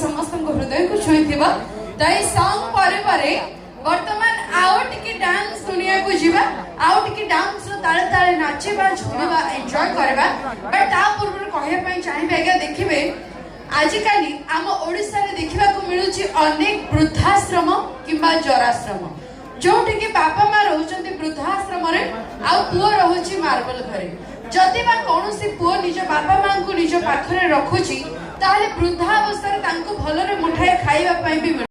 समस्त हृदय को छुईथिबा ताई सॉन्ग परे परे वर्तमान आउ टिके डांस दुनिया को जीवा आउ टिके डांस रो ताळे ताळे नाचेबा झुमिबा एन्जॉय करबा बट ता पूर्व कहया पई चाहिबे आगे देखिबे आजिकाली आम ओडिसा रे देखिबा को मिलुची अनेक वृद्धाश्रम किंबा जराश्रम जोठी के बापा मा रहउचंती वृद्धाश्रम रे आ पुओ रहउची मार्बल घरे जति बा कोनोसी पुओ निज बापा मां को निज पाखरे रखुची ताले वृद्धावस्था रे तांको भलरे मुठाए खाइबा पई भी